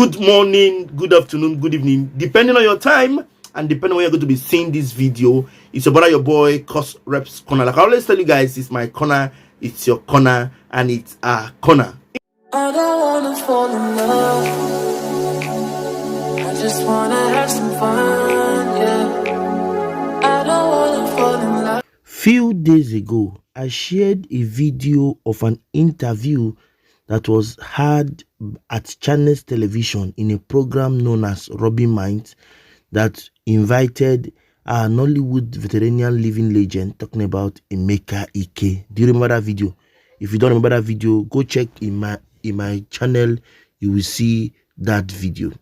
Good morning, good afternoon, good evening, depending on your time and depending on where you're going to be seeing this video. It's your brother, your boy, courserepscorner. Like I always tell you guys, it's my corner, it's your corner, and it's our corner. I don't wanna fall in love. I just wanna have some fun, yeah. I don't wanna fall in love. Few days ago, I shared a video of an interview that was had at Channels Television in a program known as Robbing Minds that invited our Nollywood veteran living legend talking about EMEKA IKE. Do you remember that video? If you don't remember that video, go check in my channel. You will see that video.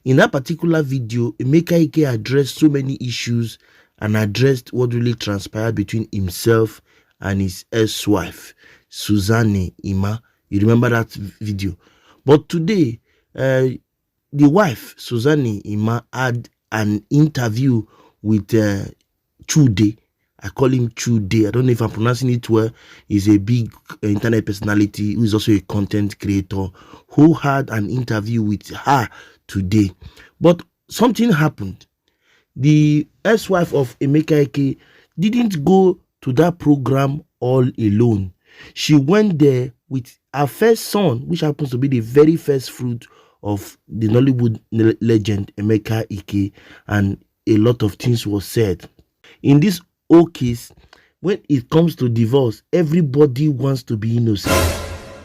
In that particular video, EMEKA IKE addressed so many issues and addressed what really transpired between himself and his ex-wife, Suzanneemma. You remember that video? But today, the wife, Suzanneemma, had an interview with Chude. I call him Chude. I don't know if I'm pronouncing it well. He's a big internet personality who is also a content creator who had an interview with her today. But something happened. The ex-wife of EMEKA IKE didn't go to that program all alone. She went there with her first son, which happens to be the very first fruit of the Nollywood legend EMEKA IKE, and a lot of things were said. In this whole case, when it comes to divorce, everybody wants to be innocent.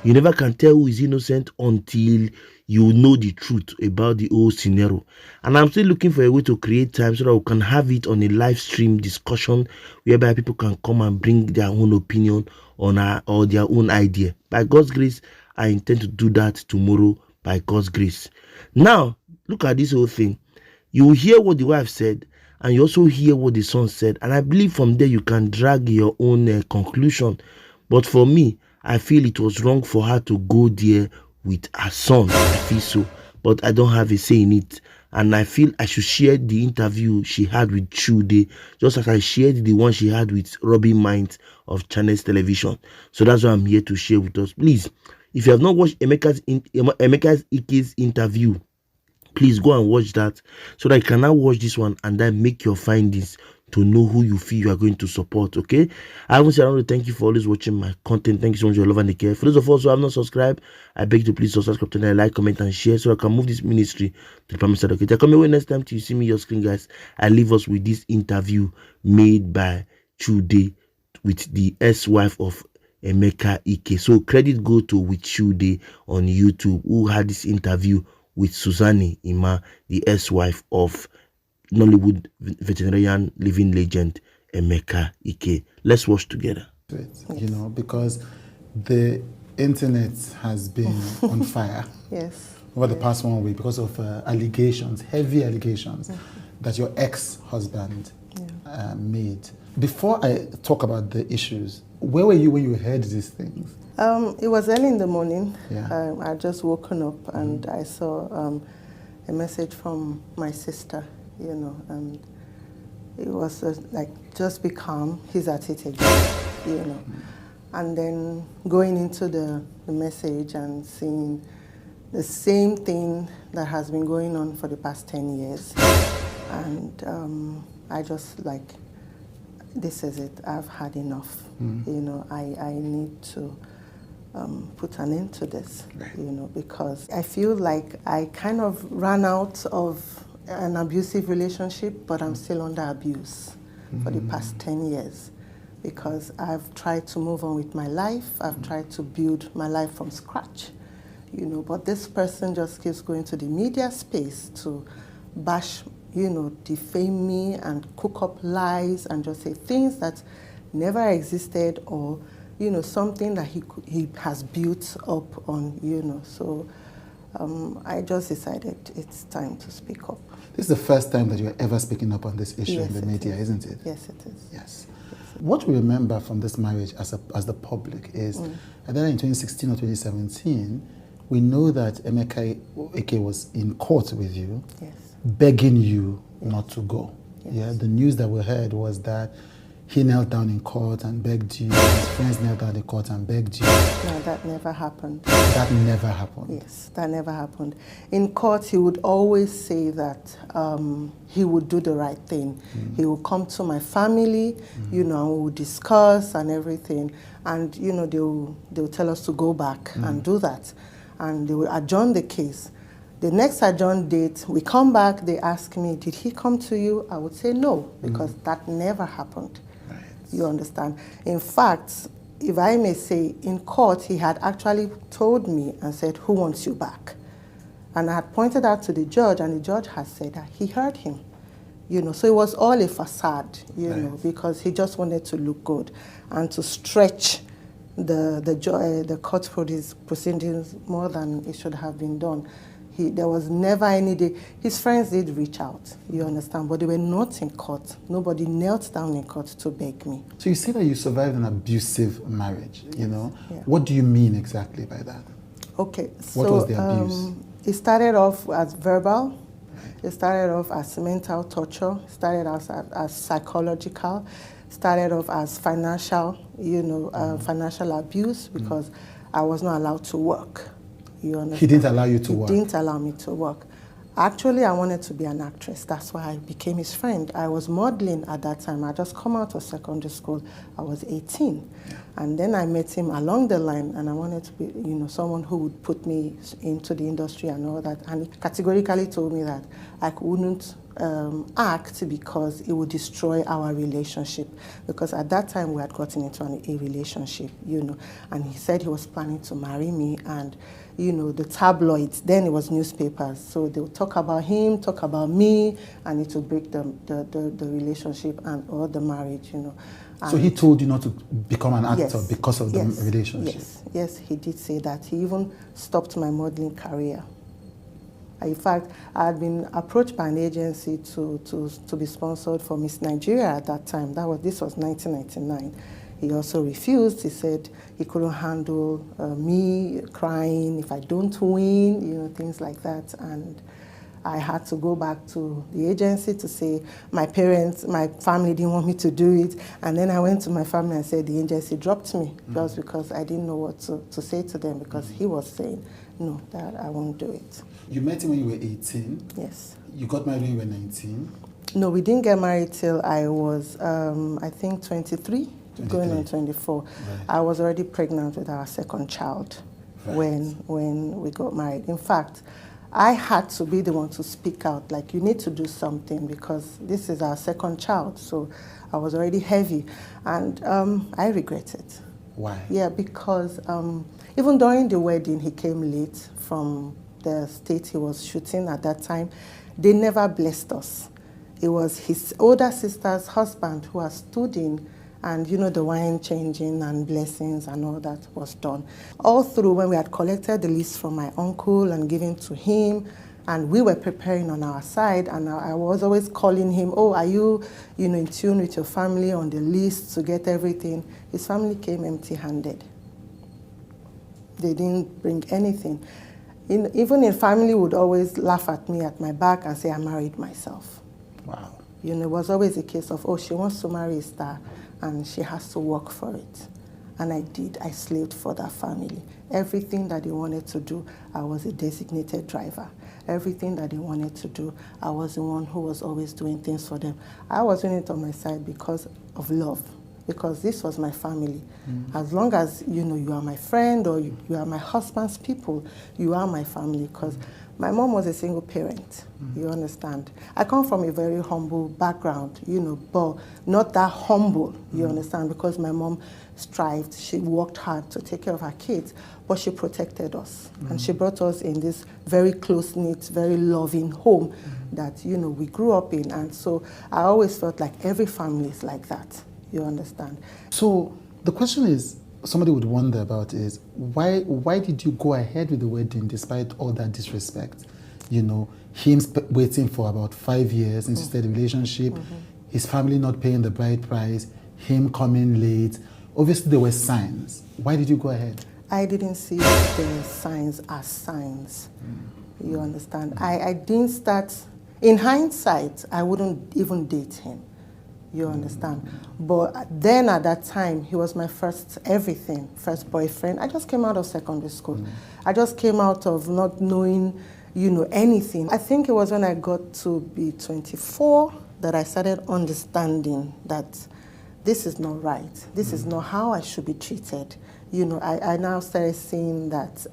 You never can tell who is innocent until you know the truth about the whole scenario. And I'm still looking for a way to create time so that we can have it on a live stream discussion whereby people can come and bring their own opinion on or their own idea. By God's grace, I intend to do that tomorrow by God's grace. Now, look at this whole thing. You will hear what the wife said and you also hear what the son said. And I believe from there you can drag your own conclusion. But for me, I feel it was wrong for her to go there with her son. I feel so, but I don't have a say in it. And I feel I should share the interview she had with Chude, just as I shared the one she had with Robbing Minds of Channels Television. So that's what I'm here to share with us. Please, if you have not watched EMEKA IKE's interview, please go and watch that so that you can now watch this one and then make your findings to know who you feel you are going to support. Okay, I want to thank you for always watching my content. Thank you so much for your love and the care. For those of us who have not subscribed, I beg you to please subscribe to the channel, like, comment and share so I can move this ministry to the promised. Okay, I come away next time till you see me your screen, guys. I leave us with this interview made by Chude with the ex-wife of EMEKA IKE. So credit go to with Chude on YouTube, who had this interview with Suzanneemma, the ex-wife of Nollywood veterinarian living legend EMEKA IKE. Let's watch together. You know, because the internet has been on fire over the past 1 week because of allegations, heavy allegations that your ex-husband made. Before I talk about the issues, where were you when you heard these things? It was early in the morning. I had just woken up and I saw a message from my sister, you know, and it was like, just be calm, he's at it again, you know. And then going into the message and seeing the same thing that has been going on for the past 10 years. And I just like, this is it, I've had enough. You know, I need to put an end to this, you know, because I feel like I kind of ran out of an abusive relationship, but I'm still under abuse for the past 10 years because I've tried to move on with my life. I've tried to build my life from scratch, you know, but this person just keeps going to the media space to bash, you know, defame me and cook up lies and just say things that never existed or, you know, something that he has built up on, you know. So I just decided it's time to speak up. This is the first time that you're ever speaking up on this issue in the media, isn't it? Yes, it is. Yes. What we remember from this marriage as the public is, and then in 2016 or 2017, we know that EMEKA IKE was in court with you, begging you not to go. Yeah, the news that we heard was that he knelt down in court and begged you, his friends knelt down in court and begged you? No, that never happened. That never happened? Yes, that never happened. In court, he would always say that he would do the right thing. He would come to my family, you know, and we would discuss and everything. And, you know, they'll tell us to go back and do that. And they will adjourn the case. The next adjourned date, we come back, they ask me, did he come to you? I would say no, because that never happened. Right. You understand? In fact, if I may say, in court, he had actually told me and said, who wants you back? And I had pointed out to the judge, and the judge had said that he heard him. You know, so it was all a facade, you know, because he just wanted to look good and to stretch the court proceedings more than it should have been done. There was never any day. His friends did reach out, you understand, but they were not in court. Nobody knelt down in court to beg me. So you say that you survived an abusive marriage, you know. Yeah. What do you mean exactly by that? Okay, so what was the abuse? It started off as verbal. It started off as mental torture. It started off as psychological. It started off as financial, you know, financial abuse, because I was not allowed to work. You understand? He didn't allow you to work? He didn't allow me to work. Actually, I wanted to be an actress. That's why I became his friend. I was modeling at that time. I just come out of secondary school. I was 18. Yeah. And then I met him along the line, and I wanted to be, you know, someone who would put me into the industry and all that. And he categorically told me that I wouldn't act because it would destroy our relationship. Because at that time, we had gotten into a relationship, you know. And he said he was planning to marry me, and you know, the tabloids, then it was newspapers, so they would talk about him, talk about me, and it would break the relationship or the marriage, you know. And so he told you not to become an actor because of the relationship? Yes, he did say that. He even stopped my modeling career. In fact, I had been approached by an agency to be sponsored for Miss Nigeria at that time. This was 1999. He also refused. He said he couldn't handle me crying if I don't win, you know, things like that. And I had to go back to the agency to say my family didn't want me to do it. And then I went to my family and said the agency dropped me just because I didn't know what to say to them, because he was saying, no, that I won't do it. You met him when you were 18? Yes. You got married when you were 19? No, we didn't get married till I was, I think, 23. Going on 24. Right. I was already pregnant with our second child when we got married. In fact, I had to be the one to speak out, like, you need to do something because this is our second child. So I was already heavy, and I regret it. Why? Yeah, because even during the wedding, he came late from the state he was shooting at that time. They never blessed us. It was his older sister's husband who had stood in, and you know, the wine changing and blessings and all that was done. All through, when we had collected the list from my uncle and given to him, and we were preparing on our side, and I was always calling him, oh, are you, you know, in tune with your family on the list to get everything? His family came empty-handed. They didn't bring anything. Even in family would always laugh at me at my back and say, I married myself. Wow. You know, it was always a case of, oh, she wants to marry a star, and she has to work for it. And I did. I slaved for that family. Everything that they wanted to do, I was a designated driver. Everything that they wanted to do, I was the one who was always doing things for them. I was doing it on my side because of love, because this was my family. As long as, you know, you are my friend or you are my husband's people, you are my family, because my mom was a single parent, you understand. I come from a very humble background, you know, but not that humble, you understand, because my mom strived. She worked hard to take care of her kids, but she protected us. And she brought us in this very close-knit, very loving home that, you know, we grew up in. And so I always felt like every family is like that, you understand. So the question is, somebody would wonder about is, why did you go ahead with the wedding despite all that disrespect? You know, him waiting for about 5 years instead of relationship, his family not paying the bride price, him coming late. Obviously there were signs. Why did you go ahead? I didn't see the signs as signs. You understand? I didn't start, in hindsight, I wouldn't even date him. You understand? But then at that time, he was my first everything, first boyfriend. I just came out of secondary school. I just came out of not knowing, anything. I think it was when I got to be 24 that I started understanding that this is not right. This is not how I should be treated. I now started seeing that,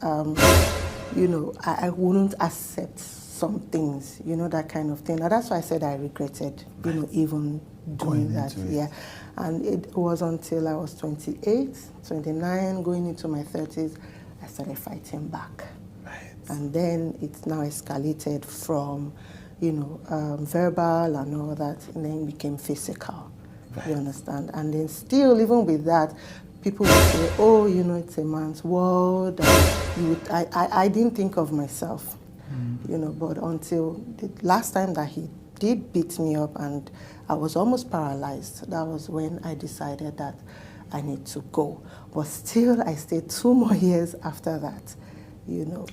I wouldn't accept some things, that kind of thing. And that's why I said I regretted, even doing that. Yeah. And it was until I was 28, 29, going into my 30s, I started fighting back. Right. And then it's now escalated from, verbal and all that, and then became physical. Right. You understand? And then still, even with that, people would say, oh, it's a man's world. And I didn't think of myself, but until the last time that he did beat me up and I was almost paralyzed, that was when I decided that I need to go. But still, I stayed 2 more years after that,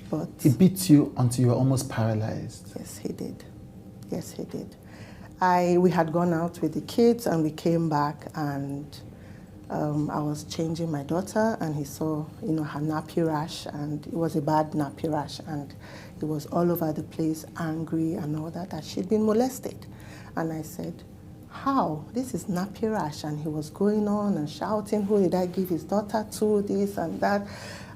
but... He beat you until you were almost paralyzed? Yes, he did. Yes, he did. We had gone out with the kids and we came back and I was changing my daughter and he saw, her nappy rash, and it was a bad nappy rash, and he was all over the place, angry and all that she'd been molested. And I said, how? This is nappy rash. And he was going on and shouting, who did I give his daughter to, this and that,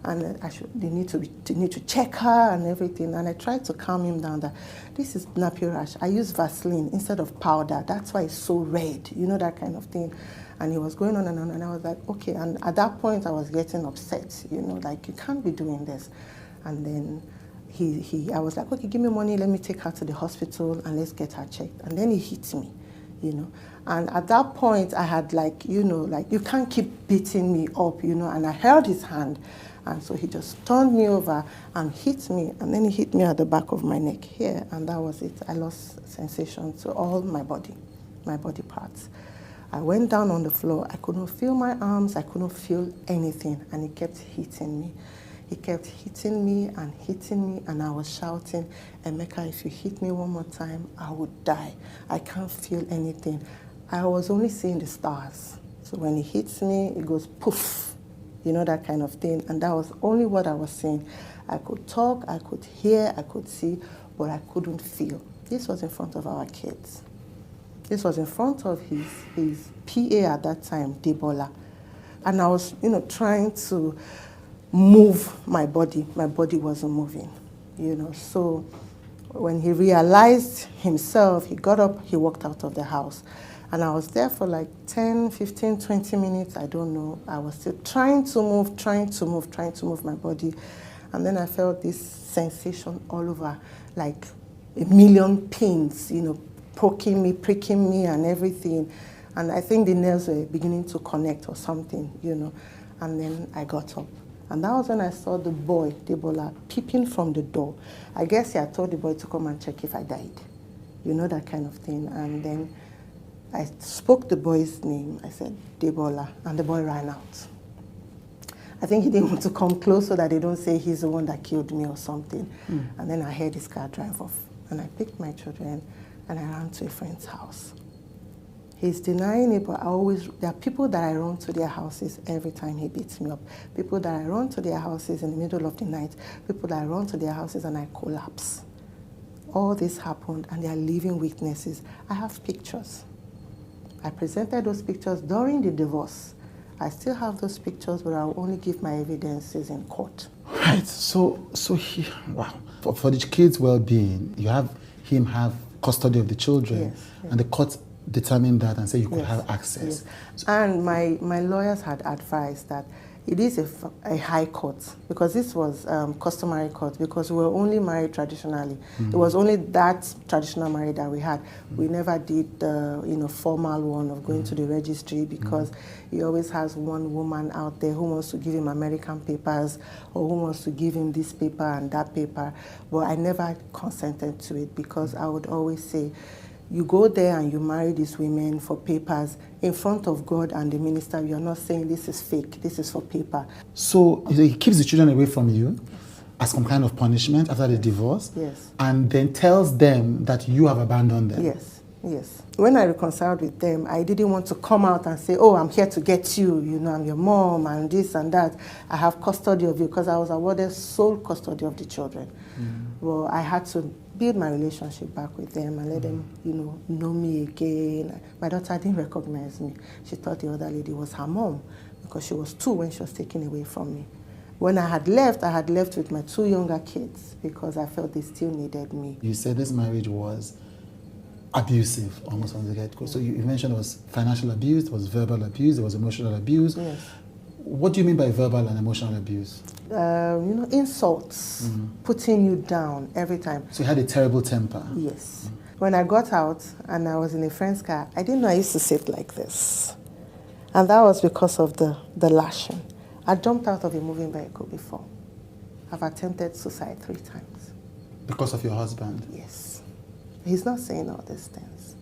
and they need to check her and everything. And I tried to calm him down that this is nappy rash. I use Vaseline instead of powder. That's why it's so red, that kind of thing. And he was going on and on, and I was like, okay. And at that point, I was getting upset, like, you can't be doing this. And then I was like, okay, give me money, let me take her to the hospital and let's get her checked. And then he hit me, And at that point, I had you can't keep beating me up, and I held his hand. And so he just turned me over and hit me, and then he hit me at the back of my neck here, and that was it. I lost sensation to all my body parts. I went down on the floor. I couldn't feel my arms. I couldn't feel anything, and he kept hitting me. He kept hitting me, and I was shouting, Emeka, if you hit me one more time, I would die. I can't feel anything. I was only seeing the stars. So when he hits me, it goes poof, that kind of thing. And that was only what I was seeing. I could talk, I could hear, I could see, but I couldn't feel. This was in front of our kids. This was in front of his PA at that time, Debola. And I was, trying to move my body. My body wasn't moving, So when he realized himself, he got up, he walked out of the house. And I was there for like 10, 15, 20 minutes, I don't know. I was still trying to move my body. And then I felt this sensation all over, like a million pins, poking me, pricking me and everything. And I think the nerves were beginning to connect or something, And then I got up. And that was when I saw the boy, Debola, peeping from the door. I guess he had told the boy to come and check if I died. That kind of thing. And then I spoke the boy's name. I said, Debola, and the boy ran out. I think he didn't want to come close so that they don't say he's the one that killed me or something. And then I heard his car drive off. And I picked my children and I ran to a friend's house. He's denying it, but there are people that I run to their houses every time he beats me up. People that I run to their houses in the middle of the night. People that I run to their houses and I collapse. All this happened and they are living witnesses. I have pictures. I presented those pictures during the divorce. I still have those pictures, but I'll only give my evidences in court. Right, so wow. For the kids' well-being, you have him have custody of the children, yes. And the court determined that and said you could have access. Yes. And my lawyers had advised that it is a high court, because this was customary court, because we were only married traditionally. It was only that traditional marriage that we had. We never did the formal one of going to the registry, because he always has one woman out there who wants to give him American papers or who wants to give him this paper and that paper. But I never consented to it, because I would always say, you go there and you marry these women for papers in front of God and the minister. You're not saying this is fake, this is for paper. So he keeps the children away from you as some kind of punishment after the divorce? Yes. And then tells them that you have abandoned them? Yes, Yes. When I reconciled with them, I didn't want to come out and say, oh, I'm here to get you, you know, I'm your mom and this and that. I have custody of you, because I was awarded sole custody of the children. Well, I had to build my relationship back with them and let them, you know me again. My daughter didn't recognize me. She thought the other lady was her mom, because she was 2 when she was taken away from me. When I had left with my 2 younger kids, because I felt they still needed me. You said this marriage was abusive almost from the get-go. So you mentioned it was financial abuse, there was verbal abuse, there was emotional abuse. Yes. What do you mean by verbal and emotional abuse? You know, insults, putting you down every time. So you had a terrible temper? Yes. When I got out and I was in a friend's car, I didn't know I used to sit like this. And that was because of the lashing. I jumped out of a moving vehicle before. I've attempted suicide 3 times. Because of your husband? Yes. He's not saying all these things.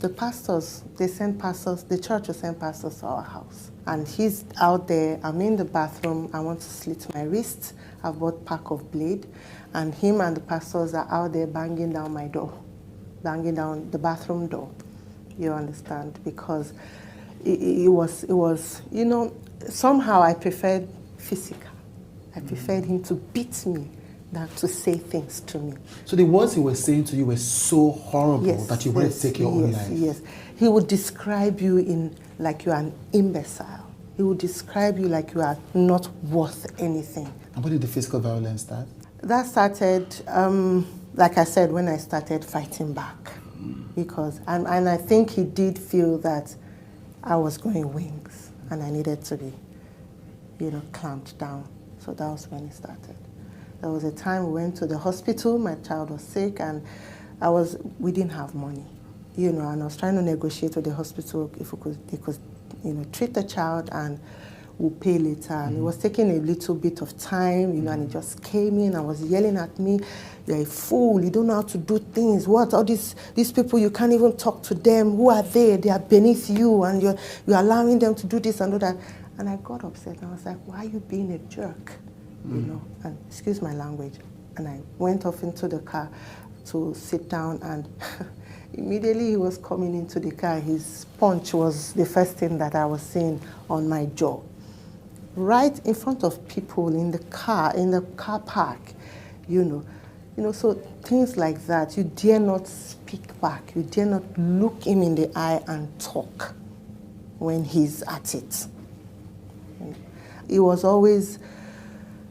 The pastors, they send pastors, the church will send pastors to our house. And he's out there, I'm in the bathroom, I want to slit my wrist. I've bought pack of blade. And him and the pastors are out there banging down my door, banging down the bathroom door. You understand? Because it was, you know, somehow I preferred physical. I preferred him to beat me than to say things to me. So the words he was saying to you were so horrible that you wanted to take your own life? Yes. He would describe you like you are an imbecile. He would describe you like you are not worth anything. And when did the physical violence start? That started, like I said, when I started fighting back. Because, and I think he did feel that I was growing wings and I needed to be, you know, clamped down. So that was when it started. There was a time we went to the hospital, my child was sick, and we didn't have money, you know, and I was trying to negotiate with the hospital if they could, you know, treat the child and we'll pay later. And it was taking a little bit of time, you know, and he just came in and was yelling at me, you're a fool, you don't know how to do things. What, all these people, you can't even talk to them. Who are they? They are beneath you, and you're allowing them to do this and do that. And I got upset, and I was like, why are you being a jerk? You know, and excuse my language. And I went off into the car to sit down, and immediately he was coming into the car. His punch was the first thing that I was seeing on my jaw. Right in front of people in the car park, you know, so things like that. You dare not speak back. You dare not look him in the eye and talk when he's at it. It was always,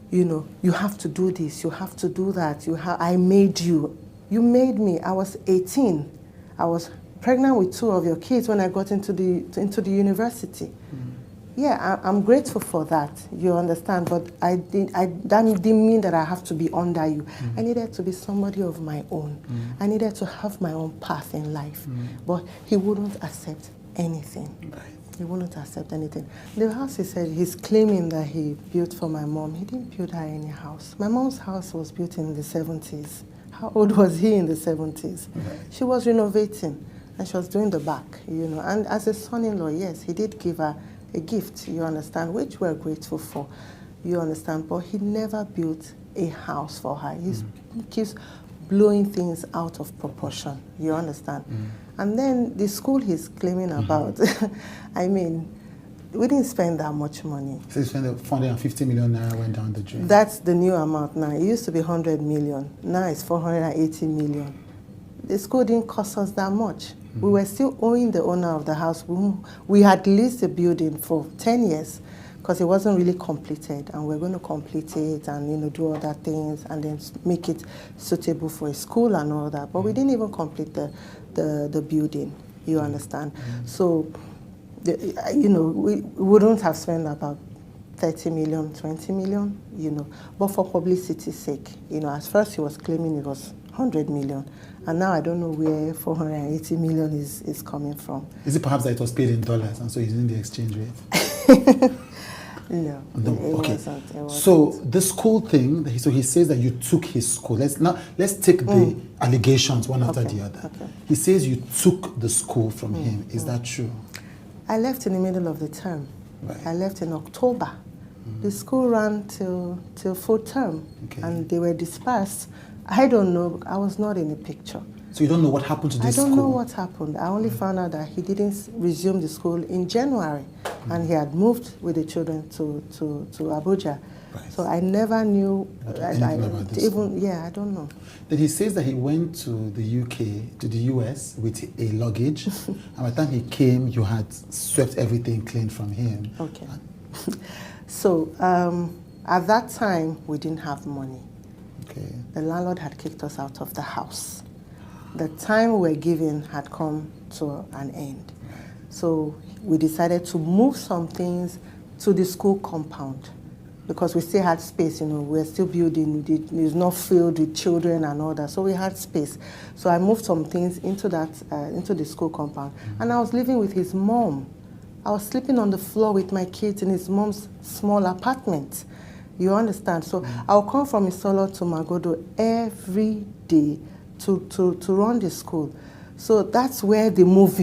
you know, you have to do this, you have to do that, I made you. You made me. I was 18. I was pregnant with 2 of your kids when I got into the university. Yeah, I'm grateful for that, you understand, but that didn't mean that I have to be under you. I needed to be somebody of my own. I needed to have my own path in life. But he wouldn't accept anything. Right. He wouldn't accept anything. The house, he said, he's claiming that he built for my mom. He didn't build her any house. My mom's house was built in the 70s. How old was he in the 70s? Right. She was renovating, and she was doing the back, you know. And as a son-in-law, yes, he did give her a gift, you understand, which we're grateful for, you understand. But he never built a house for her. He keeps blowing things out of proportion, you understand. And then the school he's claiming about, I mean, we didn't spend that much money. So you spent 450 million naira went down the drain. That's the new amount now. It used to be 100 million. Now it's 480 million. The school didn't cost us that much. We were still owing the owner of the house. We had leased the building for 10 years because it wasn't really completed, and we're going to complete it and, you know, do other things and then make it suitable for a school and all that. But we didn't even complete the building, you understand. So, you know, we wouldn't have spent about 30 million, 20 million, you know, but for publicity's sake, you know, at first he was claiming it was 100 million, and now I don't know where 480 million is coming from. Is it perhaps that it was paid in dollars and so he's in the exchange rate? No, okay. It wasn't. So the school thing, so he says that you took his school. Let's take the allegations one after the other. Okay. He says you took the school from him. Is that true? I left in the middle of the term. Right. I left in October. The school ran till full term, and they were dispersed. I don't know. I was not in the picture. So you don't know what happened to this school? I don't know what happened. I only found out that he didn't resume the school in January, and he had moved with the children to Abuja. Right. So I never knew anything about this even. Yeah, I don't know. Then he says that he went to the UK, to the US with a luggage, and by the time he came, you had swept everything clean from him. Okay. So at that time, we didn't have money. Okay. The landlord had kicked us out of the house. The time we were given had come to an end. So we decided to move some things to the school compound because we still had space, we were still building, it's not filled with children and all that, so we had space. So I moved some things into the school compound, and I was living with his mom. I was sleeping on the floor with my kids in his mom's small apartment. You understand? So I'll come from Isolo to Magodo every day to run the school. So that's where the move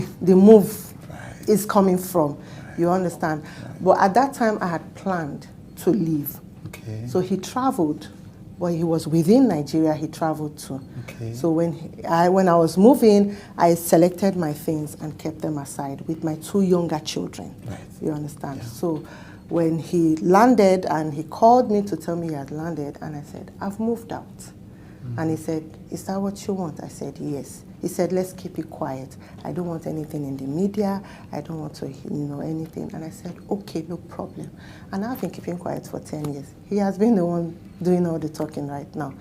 is coming from. You understand? But at that time, I had planned to leave. Okay. So he traveled, but he was within Nigeria. He traveled too. Okay. So when I was moving, I selected my things and kept them aside with my 2 younger children. Right. You understand? Yeah. So when he landed and he called me to tell me he had landed, and I said, I've moved out. And he said, is that what you want? I said, yes. He said, let's keep it quiet. I don't want anything in the media. I don't want to know anything. And I said, okay, no problem. And I've been keeping quiet for 10 years. He has been the one doing all the talking right now.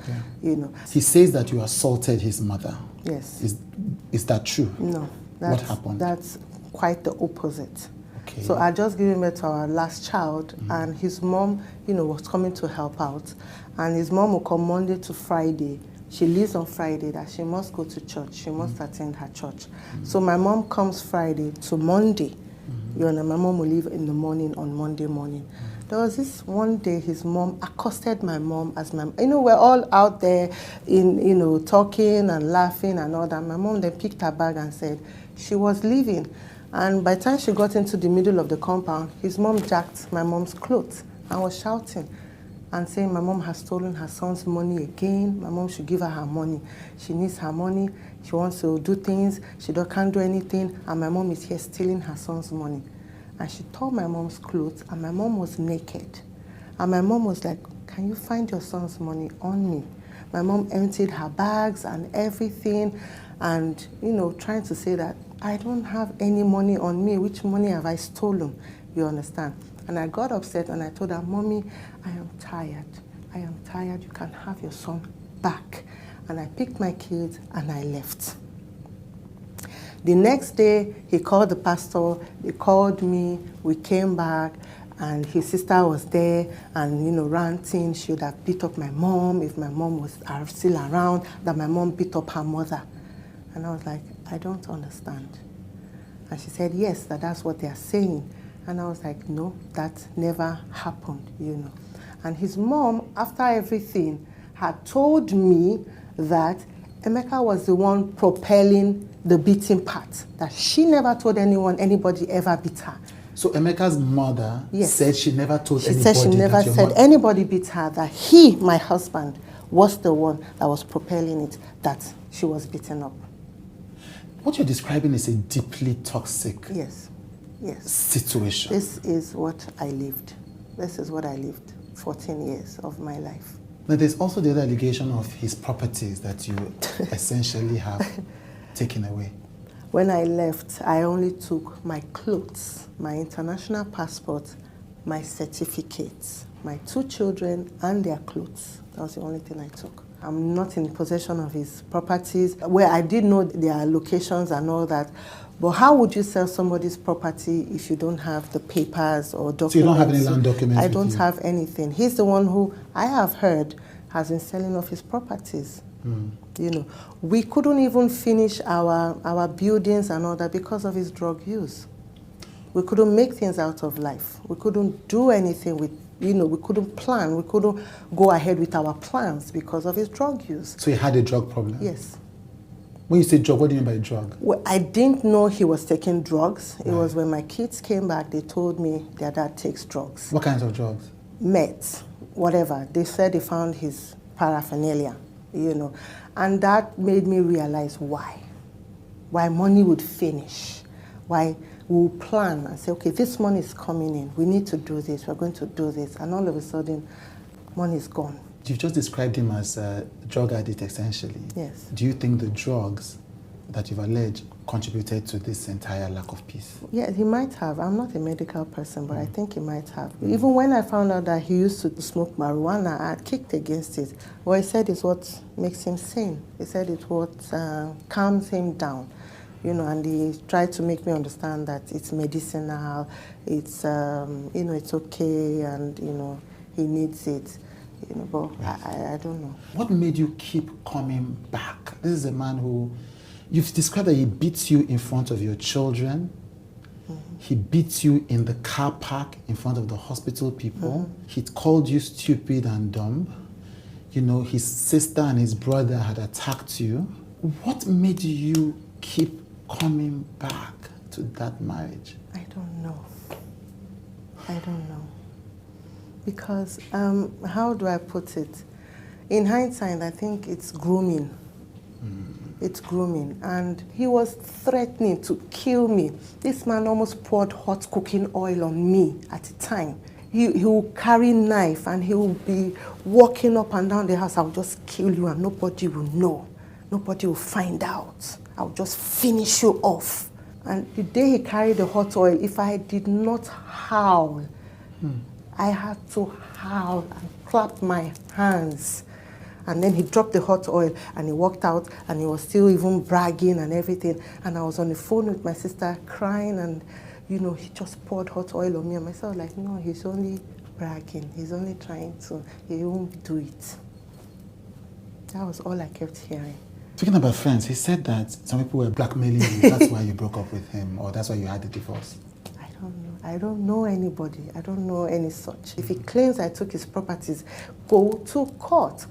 Yeah. He says that you assaulted his mother. Yes. Is that true? No. What happened? That's quite the opposite. Okay. So I just given birth to our last child, and his mom, was coming to help out. And his mom will come Monday to Friday. She leaves on Friday that she must go to church. She must attend her church. So my mom comes Friday to Monday. My mom will leave in the morning on Monday morning. There was this one day his mom accosted my mom as my, we're all out there in, talking and laughing and all that. My mom then picked her bag and said she was leaving. And by the time she got into the middle of the compound, his mom jacked my mom's clothes and was shouting and saying my mom has stolen her son's money again. My mom should give her her money. She needs her money. She wants to do things. She can't do anything. And my mom is here stealing her son's money. And she tore my mom's clothes, and my mom was naked. And my mom was like, can you find your son's money on me? My mom emptied her bags and everything and, trying to say that I don't have any money on me. Which money have I stolen? You understand? And I got upset and I told her, Mommy, I am tired. I am tired. You can have your son back. And I picked my kids and I left. The next day, he called the pastor. He called me. We came back. And his sister was there and, ranting. She would have beat up my mom if my mom was still around, that my mom beat up her mother. And I was like, I don't understand. And she said, yes, that's what they are saying. And I was like, no, that never happened, And his mom, after everything, had told me that Emeka was the one propelling the beating part, that she never told anybody ever beat her. So Emeka's mother said she never told anybody. She said she never said anybody beat her, that he, my husband, was the one that was propelling it, that she was beaten up. What you're describing is a deeply toxic situation. This is what I lived. This is what I lived 14 years of my life. Now there's also the other allegation of his properties that you essentially have taken away. When I left, I only took my clothes, my international passport, my certificates, my 2 children and their clothes. That was the only thing I took. I'm not in possession of his properties, where I did know their locations and all that. But how would you sell somebody's property if you don't have the papers or documents? So you don't have any land documents? I don't have anything. He's the one who, I have heard, has been selling off his properties. We couldn't even finish our buildings and all that because of his drug use. We couldn't make things out of life. We couldn't do anything with, we couldn't plan. We couldn't go ahead with our plans because of his drug use. So he had a drug problem? Yes. When you say drug, what do you mean by drug? Well, I didn't know he was taking drugs. It was when my kids came back, they told me their dad takes drugs. What kinds of drugs? Meds, whatever. They said they found his paraphernalia, And that made me realize why money would finish, why we'll plan and say, okay, this money is coming in, we need to do this, we're going to do this, and all of a sudden, money is gone. You've just described him as a drug addict, essentially. Yes. Do you think the drugs that you've alleged contributed to this entire lack of peace? Yeah, he might have. I'm not a medical person, but I think he might have. Even when I found out that he used to smoke marijuana, I kicked against it. What he said is what makes him sane. He said it's what calms him down. And he tried to make me understand that it's medicinal, it's, it's okay, and, he needs it. But I don't know. What made you keep coming back? This is a man who, you've described that he beats you in front of your children. He beats you in the car park in front of the hospital people. He called you stupid and dumb. His sister and his brother had attacked you. What made you keep coming back to that marriage? I don't know. Because, how do I put it? In hindsight, I think it's grooming. It's grooming. And he was threatening to kill me. This man almost poured hot cooking oil on me at a time. He will carry knife and he will be walking up and down the house. I'll just kill you and nobody will know. Nobody will find out. I'll just finish you off. And the day he carried the hot oil, if I did not howl, I had to howl and clap my hands. And then he dropped the hot oil and he walked out and he was still even bragging and everything. And I was on the phone with my sister crying and, he just poured hot oil on me. And myself like, no, he's only bragging. He's only trying to, he won't do it. That was all I kept hearing. Speaking about friends, he said that some people were blackmailing you. That's why you broke up with him, or that's why you had the divorce. I don't know anybody. I don't know any such. If he claims I took his properties, go to court.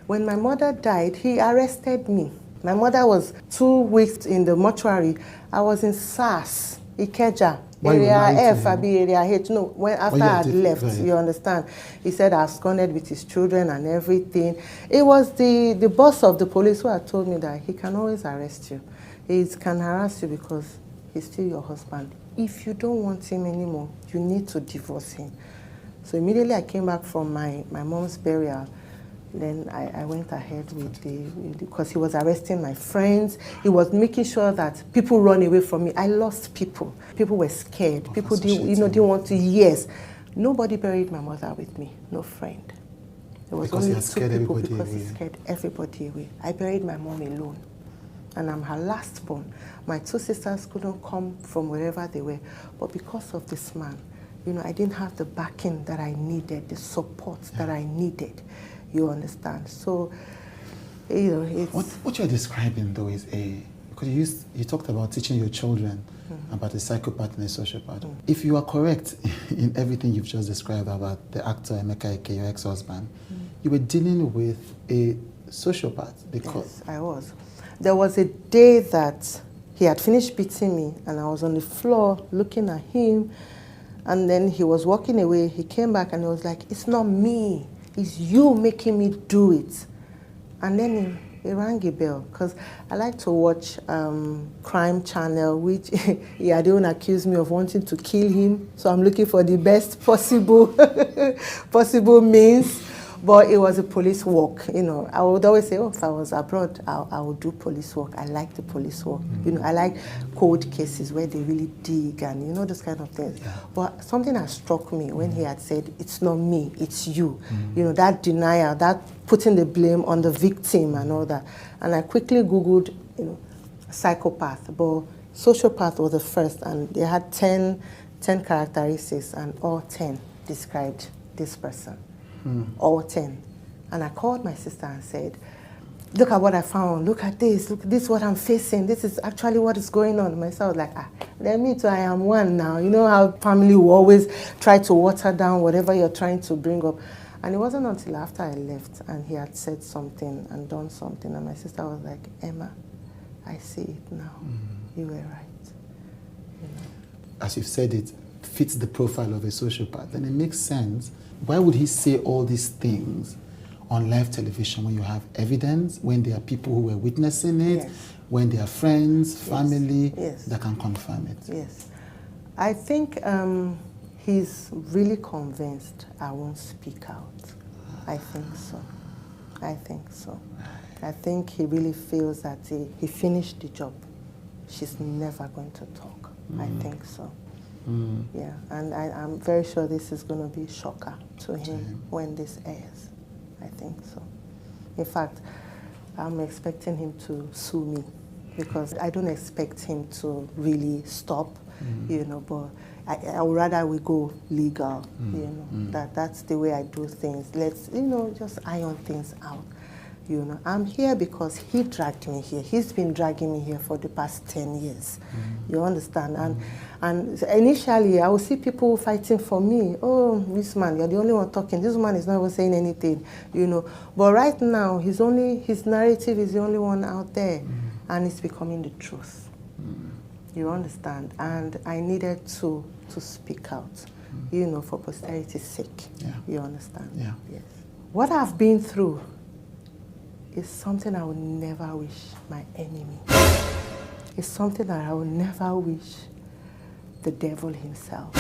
When my mother died, he arrested me. My mother was 2 weeks in the mortuary. I was in SARS, Ikeja, area F, area H. No, after I had left, you understand. He said I absconded with his children and everything. It was the boss of the police who had told me that he can always arrest you. He can harass you because he's still your husband. If you don't want him anymore, you need to divorce him. So immediately I came back from my mom's burial. Then I went ahead with because he was arresting my friends. He was making sure that people run away from me. I lost people. People were scared. People didn't want to. Yes. Nobody buried my mother with me. No friend. There was only 2 people because he scared everybody away. I buried my mom alone. And I'm her last born. My 2 sisters couldn't come from wherever they were. But because of this man, I didn't have the backing that I needed, the support that I needed. You understand? So, it's... What you're describing, though, is because you talked about teaching your children about a psychopath and a sociopath. If you are correct in everything you've just described about the actor EMEKA IKE, your ex-husband, you were dealing with a sociopath. Because yes, I was. There was a day that he had finished beating me and I was on the floor looking at him, and then he was walking away. He came back and he was like, it's not me, it's you making me do it. And then he rang a bell because I like to watch crime channel, which he had even accused me of wanting to kill him. So I'm looking for the best possible possible means. But it was a police work, I would always say, if I was abroad, I would do police work. I like the police work. I like cold cases where they really dig and, those kind of things. Yeah. But something that struck me when he had said, it's not me, it's you. That denial, that putting the blame on the victim and all that. And I quickly Googled, psychopath, but sociopath was the first, and they had 10 characteristics, and all 10 described this person. All 10. And I called my sister and said, look at what I found, look at this, look, this is what I'm facing, this is actually what is going on. Myself was like, let me too, I am one now. You know how family will always try to water down whatever you're trying to bring up. And it wasn't until after I left and he had said something and done something, and my sister was like, Emma, I see it now. You were right. As you've said, it fits the profile of a sociopath, and it makes sense. Why would he say all these things on live television when you have evidence, when there are people who were witnessing it, when there are friends, family that can confirm it? Yes. I think he's really convinced I won't speak out. I think so. I think so. I think he really feels that he finished the job. She's never going to talk. I think so. Yeah, and I'm very sure this is going to be a shocker to him when this airs. I think so. In fact, I'm expecting him to sue me because I don't expect him to really stop, you know, but I would rather we go legal, you know, that's the way I do things. Let's, you know, just iron things out. You know, I'm here because he dragged me here. He's been dragging me here for the past 10 years. You understand? And initially, I would see people fighting for me. Oh, this man, you're the only one talking. This man is not even saying anything, you know. But right now, his narrative is the only one out there. And it's becoming the truth. You understand? And I needed to speak out, you know, for posterity's sake. You understand? Yes. What I've been through is something I would never wish my enemy. It's something that I would never wish the devil himself.